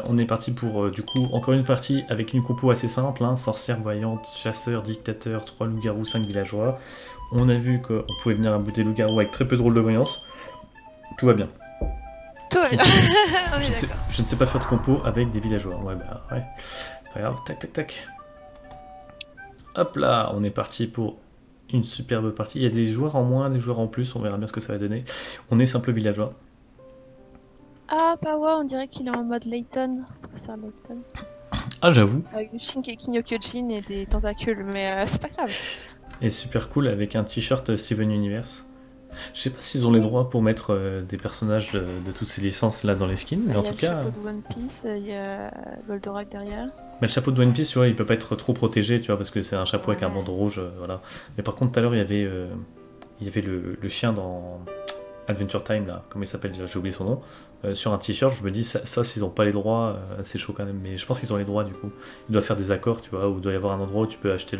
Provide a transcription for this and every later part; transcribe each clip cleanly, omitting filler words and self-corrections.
On est parti pour, du coup, encore une partie avec une compo assez simple, hein, sorcière, voyante, chasseur, dictateur, 3 loups-garous, 5 villageois. On a vu qu'on pouvait venir à bout des loups-garous avec très peu de rôle de voyance. Tout va bien. Tout va bien. Je ne sais pas faire de compo avec des villageois. Ouais, bah ouais. Pas grave, tac tac tac. Hop là, on est parti pour une superbe partie. Il y a des joueurs en moins, des joueurs en plus, on verra bien ce que ça va donner. On est simple villageois. Ah, Pawa, on dirait qu'il est en mode Layton. Professeur Layton. Ah, j'avoue. Avec du Shingeki no Kyojin et des tentacules, mais c'est pas grave. Et super cool avec un t-shirt Steven Universe. Je sais pas s'ils ont les droits pour mettre des personnages de toutes ces licences là dans les skins, mais en tout cas. Il y a le chapeau de One Piece, il y a Goldorak derrière. Mais le chapeau de One Piece, tu vois, il peut pas être trop protégé, tu vois, parce que c'est un chapeau avec un bandeau rouge, voilà. Mais par contre, tout à l'heure, il y avait le chien dans Adventure Time, là, comment il s'appelle déjà, j'ai oublié son nom, sur un t-shirt, je me dis, ça s'ils ont pas les droits, c'est chaud quand même, mais je pense qu'ils ont les droits, du coup. Ils doivent faire des accords, tu vois, ou il doit y avoir un endroit où tu peux acheter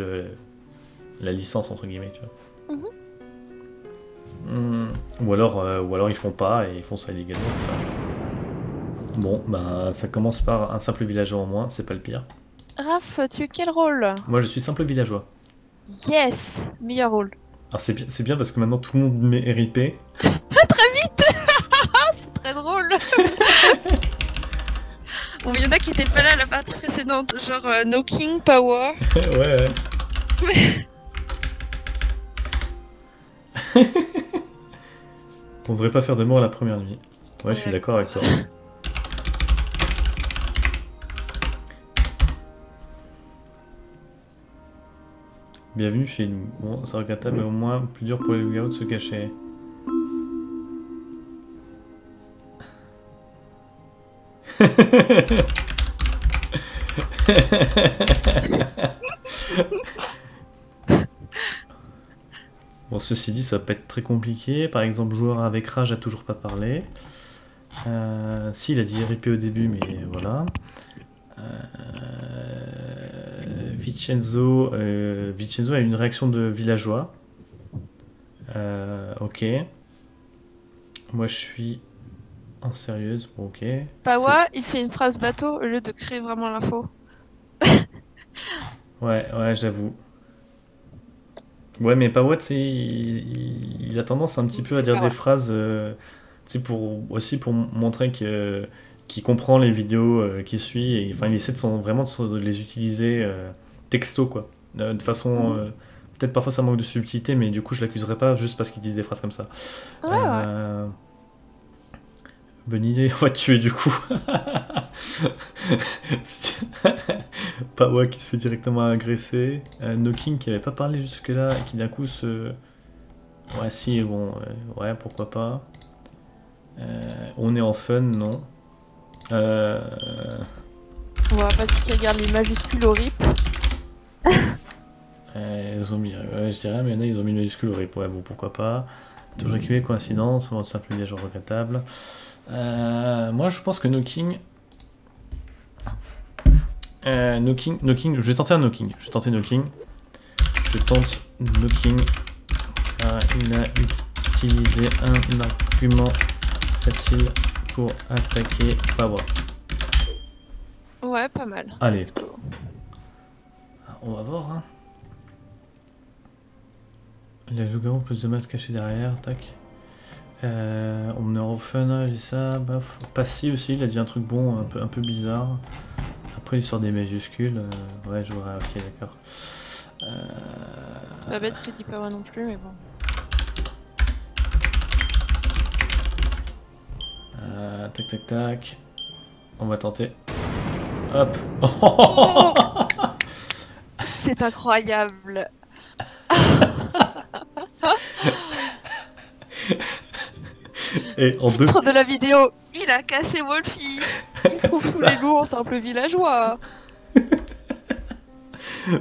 la licence, entre guillemets, tu vois. Ou alors ils font pas, et ils font ça illégalement, ça. Bon, bah, ça commence par un simple villageois en moins, c'est pas le pire. Raph, tu es quel rôle? Moi, je suis simple villageois. Yes! Meilleur rôle. Alors c'est bien parce que maintenant tout le monde met RIP. Très vite. C'est très drôle. Bon, il y en a qui étaient pas là à la partie précédente, genre No King, Pawa. Ouais. On devrait pas faire de mort la première nuit. Ouais, je suis d'accord avec toi. Bienvenue chez nous. Bon, c'est regrettable, mais au moins plus dur pour les loups-garous de se cacher. Bon, ceci dit, ça va pas être très compliqué. Par exemple, joueur avec rage a toujours pas parlé. Si, il a dit RIP au début, mais voilà. Vincenzo a une réaction de villageois. Ok. Moi, je suis en sérieuse. Bon, ok. Pawa, il fait une phrase bateau au lieu de créer vraiment l'info. Ouais, j'avoue. Ouais, mais Pawat, il a tendance un petit peu à dire des phrases, aussi pour montrer qu'il comprend les vidéos qu'il suit. Et, enfin, il essaie vraiment de les utiliser texto, quoi. De façon... peut-être parfois ça manque de subtilité, mais du coup, je l'accuserai pas juste parce qu'il dit des phrases comme ça. Ouais. Bonne idée, on va te tuer du coup. Pawa qui se fait directement agresser. No King qui avait pas parlé jusque-là et qui d'un coup se... Ouais, si, bon, ouais, pourquoi pas. On est en fun, non. Parce qu'il regarde les majuscules au rip. Ils ont mis, ouais, je dirais, mais il y en a, ils ont mis une majuscule au rip. Ouais, bon, pourquoi pas. Toujours équipé, coïncidence, on va simple villageois regrettable. Moi, je pense que No King... No King, je vais tenter un No King. Je tente No King. Il a utilisé un argument facile pour attaquer Pawa. Ouais, pas mal. Allez. On va voir, hein. Il a loup-garou plus de masse cachée derrière, tac. On est en fun, j'ai ça, baf. Passy aussi, il a dit un truc bon, un peu bizarre. Après l'histoire des majuscules, ouais, je vois, ok, d'accord. C'est pas bête ce que dit Pawa non plus, mais bon. Tac. On va tenter. Hop. Oh c'est incroyable. Et en titre de la vidéo, il a cassé Wolfie. Il trouve tous les loups en simple villageois.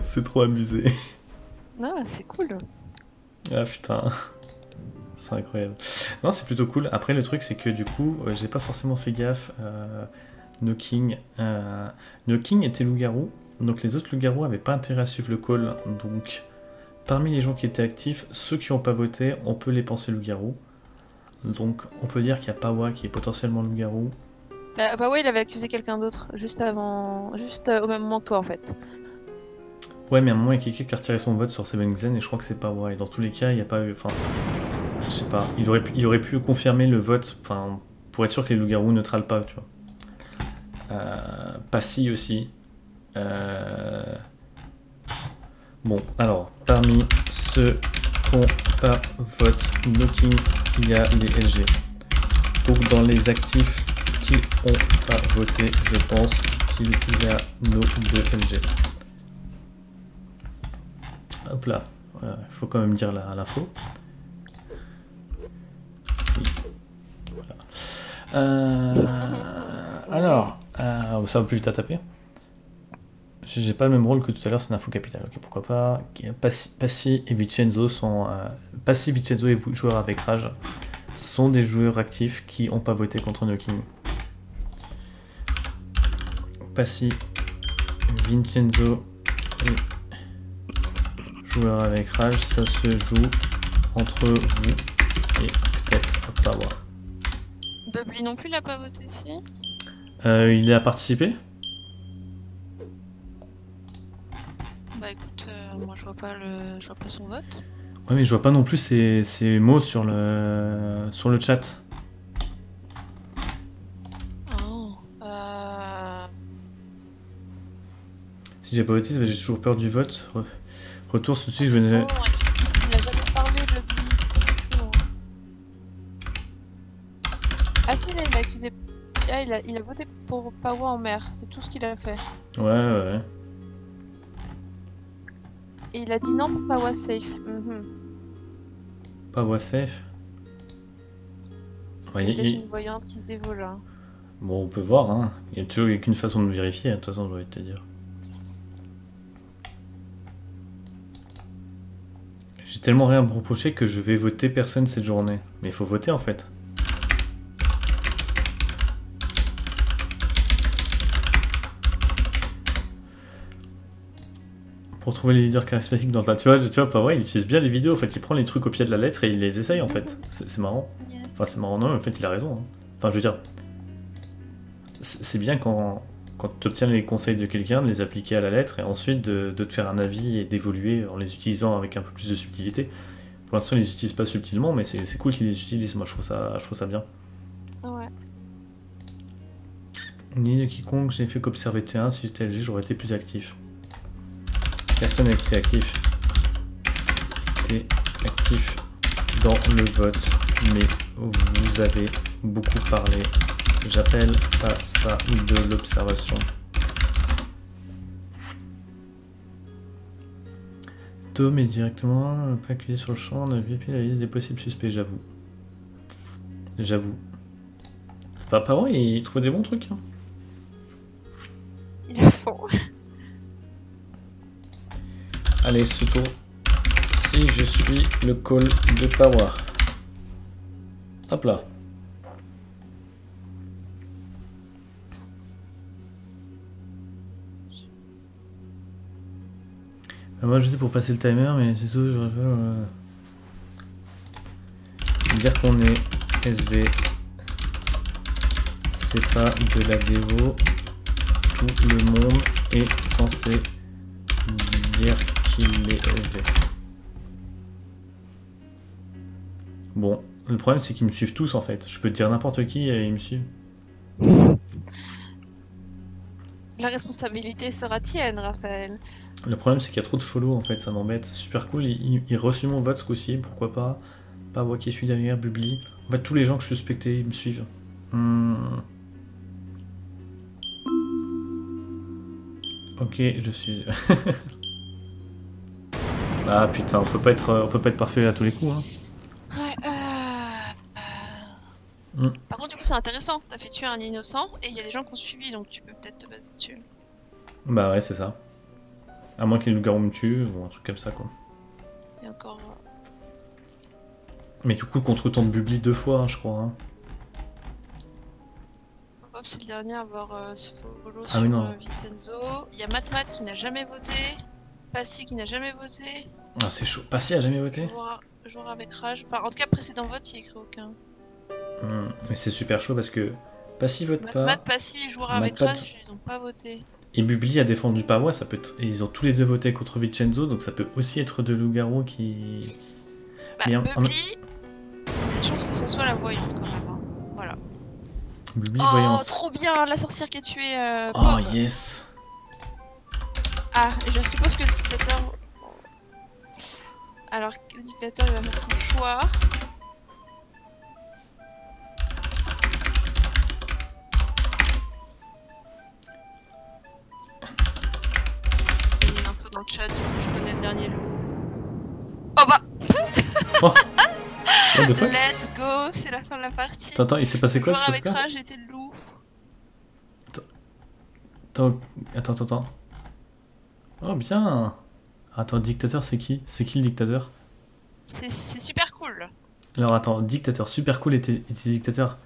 C'est trop amusé. Non, c'est cool. Ah putain. C'est incroyable. Non, c'est plutôt cool. Après, le truc, c'est que du coup, j'ai pas forcément fait gaffe. No King était loup-garou. Donc les autres loups-garous avaient pas intérêt à suivre le call. Donc, parmi les gens qui étaient actifs, ceux qui n'ont pas voté, on peut les penser loup-garou. Donc, on peut dire qu'il y a Pawa qui est potentiellement loup-garou. Bah ouais, il avait accusé quelqu'un d'autre, juste avant... Juste au même moment que toi, en fait. Ouais, mais à un moment, il y a quelqu'un qui a retiré son vote sur Seven Xen et je crois que c'est pas ouais. Dans tous les cas, il n'y a pas eu. Enfin, je sais pas. Il aurait pu confirmer le vote, enfin, pour être sûr que les loups-garous ne trallent pas, tu vois. Passy aussi. Bon, alors, parmi ceux qui n'ont pas vote Knocking, il y a les SG. Donc, dans les actifs qui n'ont pas voté, je pense qu'il y a nos deux SG. Hop là, il faut quand même dire l'info. Oui. Voilà. Alors, ça va plus vite à taper. J'ai pas le même rôle que tout à l'heure, c'est une info capitale. Ok, pourquoi pas. Passy et Vincenzo sont. Passy, Vincenzo et joueurs avec rage sont des joueurs actifs qui n'ont pas voté contre Knocking. Passy, Vincenzo et joueurs avec rage, ça se joue entre vous et peut-être Pawa. Bubbly non plus, il a pas voté, si. Il a participé? Bah écoute, moi je vois pas son vote. Ouais, mais je vois pas non plus ces mots sur le chat. Oh. Si j'ai pas voté, j'ai toujours peur du vote. Retour tout de suite, je venais. Il a jamais parlé, Bubbly, c'est chaud. Ah si, là, il a accusé... Ah, il a voté pour Pawa en mer, c'est tout ce qu'il a fait. Ouais. Et il a dit non pour Pawa safe. Pawa safe. C'est peut-être une voyante qui se dévole là. Bon, on peut voir, hein. Il y a toujours qu'une façon de vérifier, de toute façon, je vais te dire. J'ai tellement rien à me reprocher que je vais voter personne cette journée. Mais il faut voter en fait. Pour trouver les leaders charismatiques dans le tas. Tu vois, pas vrai, il utilise bien les vidéos, en fait, il prend les trucs au pied de la lettre et il les essaye en fait. C'est marrant. Yes. Enfin, c'est marrant, non, en fait, il a raison. Hein. Enfin, je veux dire, c'est bien quand tu obtiens les conseils de quelqu'un, de les appliquer à la lettre et ensuite de te faire un avis et d'évoluer en les utilisant avec un peu plus de subtilité. Pour l'instant, ils les utilisent pas subtilement, mais c'est cool qu'ils les utilisent. Moi, je trouve ça bien. Ouais. Ni de quiconque, j'ai fait qu'observer T1. Si j'étais LG, j'aurais été plus actif. Personne n'a été actif. T'es actif dans le vote, mais vous avez beaucoup parlé. J'appelle à ça de l'observation. Tom est directement pas accusé sur le champ, on a vu la liste des possibles suspects, j'avoue. C'est pas vrai, il trouve des bons trucs. Hein. Il a fond. Allez, ce tour. Si je suis le call de Power. Hop là. Moi je dis pour passer le timer, mais c'est tout, je préfère dire qu'on est SV. C'est pas de la dévo. Tout le monde est censé dire qu'il est SV. Bon, le problème c'est qu'ils me suivent tous en fait. Je peux te dire n'importe qui et ils me suivent. La responsabilité sera tienne, Raphaël. Le problème c'est qu'il y a trop de follow en fait, ça m'embête. Super cool, il reçut mon vote ce coup-ci, pourquoi pas. Pas moi qui suis derrière, Bubly. En fait, tous les gens que je suspectais, ils me suivent. Ok, je suis... Ah putain, on peut pas être parfait à tous les coups. Ouais, Par contre, du coup, c'est intéressant. T'as fait tuer un innocent et il y a des gens qui ont suivi, donc tu peux peut-être te baser dessus. Bah ouais, c'est ça. À moins que les loups-garous me tuent ou un truc comme ça, quoi. Et encore... Mais du coup, contre ton de Bubly 2 fois, hein, je crois. Hein. Hop, c'est le dernier à avoir follow Ah, sur non. Vincenzo. Il y a Matmat qui n'a jamais voté. Passy qui n'a jamais voté. Ah, c'est chaud. Passy a jamais voté. Joueur avec rage. Enfin, en tout cas, précédent vote, il n'y a écrit aucun. Mais c'est super chaud parce que Passy vote pas. Matt, Passy, joueur Matt, avec Pat. Rage, ils ont pas voté. Et Bubli a défendu Pavois, ça peut être... et ils ont tous les deux voté contre Vincenzo, donc ça peut aussi être de loup-garou qui... Bah, Mais Bubli, il y a des chances que ce soit la voyante quand même. Hein. Voilà. Bubli Oh, voyante. trop bien, la sorcière qui a tué Oh Bob. yes. Ah, et je suppose que le dictateur... Alors, le dictateur, il va faire son choix. J'ai donné une info dans le chat, du coup je connais le dernier loup. Oh bah Oh. What the fuck? Let's go, c'est la fin de la partie. Attends, il s'est passé quoi? Joueur C'est avec quoi? Rage était le loup. Attends. Oh bien. Attends, dictateur c'est qui? C'est qui le dictateur? C'est super cool. Alors attends, dictateur, super cool était dictateur.